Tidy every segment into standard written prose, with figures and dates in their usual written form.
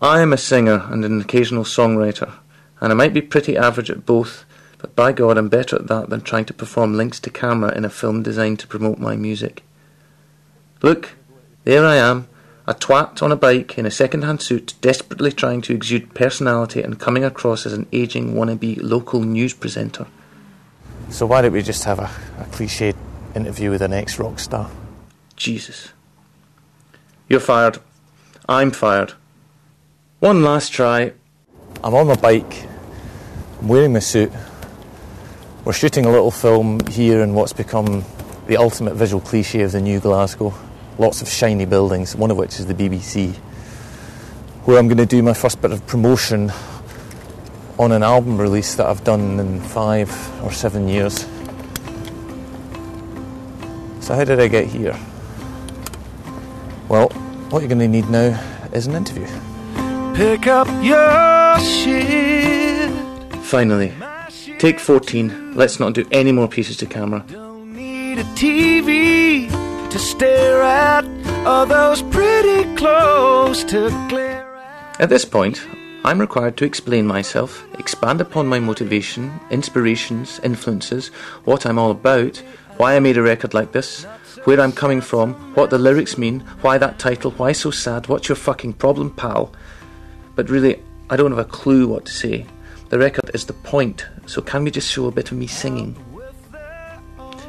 I am a singer and an occasional songwriter, and I might be pretty average at both, but by God I'm better at that than trying to perform links to camera in a film designed to promote my music. Look, there I am, a twat on a bike in a second-hand suit, desperately trying to exude personality and coming across as an ageing wannabe local news presenter. So why don't we just have a cliched interview with an ex-rock star? Jesus. You're fired. I'm fired. One last try. I'm on my bike. I'm wearing my suit. We're shooting a little film here in what's become the ultimate visual cliche of the new Glasgow. Lots of shiny buildings, one of which is the BBC, where I'm going to do my first bit of promotion on an album release that I've done in 5 or 7 years. So how did I get here? Well, what you're going to need now is an interview. Pick up your shit. Finally. Take 14. Let's not do any more pieces to camera. Don't need a TV to stare at, all those pretty clothes to glare at. At this point, I'm required to explain myself, expand upon my motivation, inspirations, influences, what I'm all about, why I made a record like this, where I'm coming from, what the lyrics mean, why that title, why so sad, what's your fucking problem, pal? But really, I don't have a clue what to say. The record is the point, so can we just show a bit of me singing?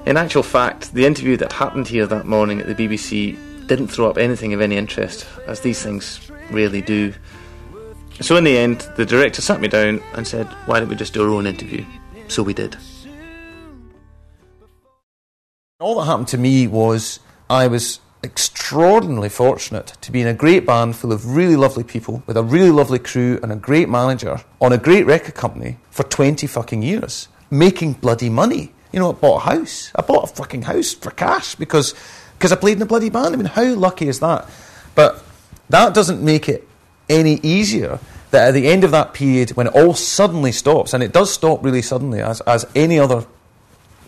In actual fact, the interview that happened here that morning at the BBC didn't throw up anything of any interest, as these things rarely do. So in the end, the director sat me down and said, why don't we just do our own interview? So we did. All that happened to me was I was extraordinarily fortunate to be in a great band full of really lovely people with a really lovely crew and a great manager on a great record company for 20 fucking years, making bloody money. You know, I bought a house. I bought a fucking house for cash because I played in a bloody band. I mean, how lucky is that? But that doesn't make it any easier that at the end of that period, when it all suddenly stops, and it does stop really suddenly, as any other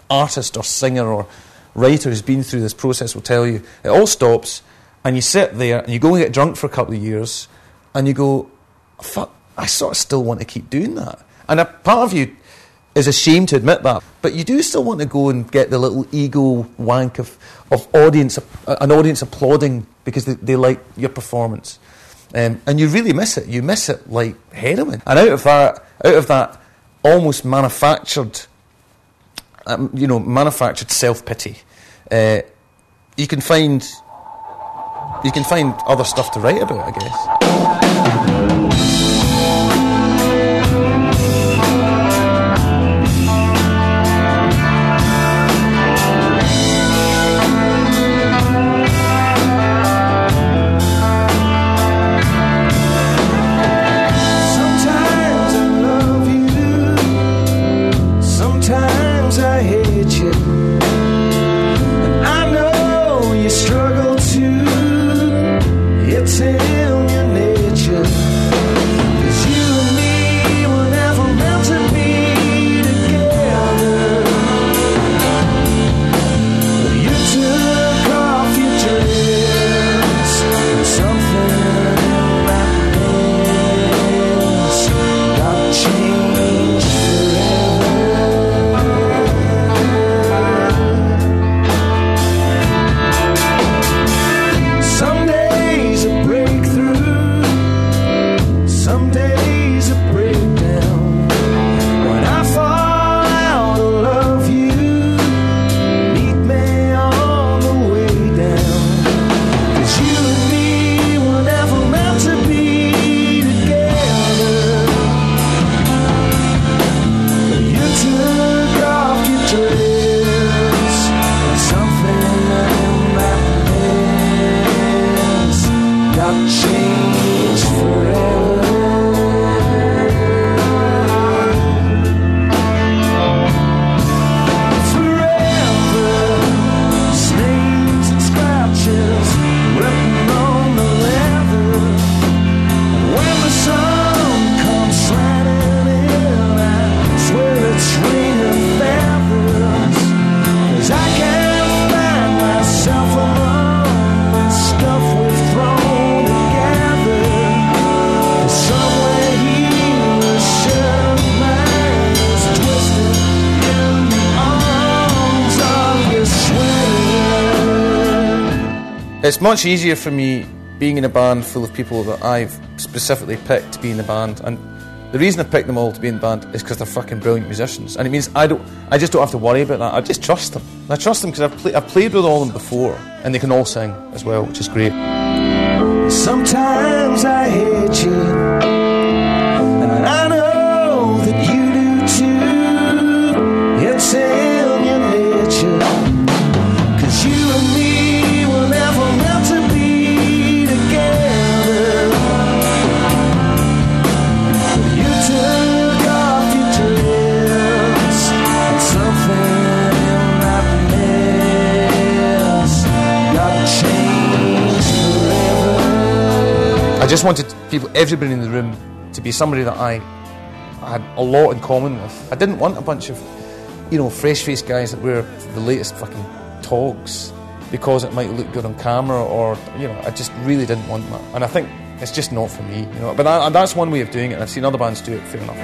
artist or singer or writer who's been through this process will tell you, it all stops, and you sit there and you go and get drunk for a couple of years, and you go, fuck, I sort of still want to keep doing that. And a part of you is ashamed to admit that, but you do still want to go and get the little ego wank of audience, an audience applauding because they like your performance. And you really miss it. You miss it like heroin. And out of that almost manufactured self-pity, you can find other stuff to write about, I guess. It's much easier for me being in a band full of people that I've specifically picked to be in the band, and the reason I picked them all to be in the band is because they're fucking brilliant musicians, and it means I just don't have to worry about that. I just trust them. I trust them because I've played with all of them before, and they can all sing as well, which is great. Sometimes I hate you, and I know that you do too. It's in your nature, 'cause you and me were never meant to be together. You took off your dress, and something in that mess got changed forever. I just wanted everybody in the room to be somebody that I had a lot in common with. I didn't want a bunch of, fresh-faced guys that wear the latest fucking togs because it might look good on camera, or, I just really didn't want that. And I think it's just not for me, But that's one way of doing it, and I've seen other bands do it, fair enough.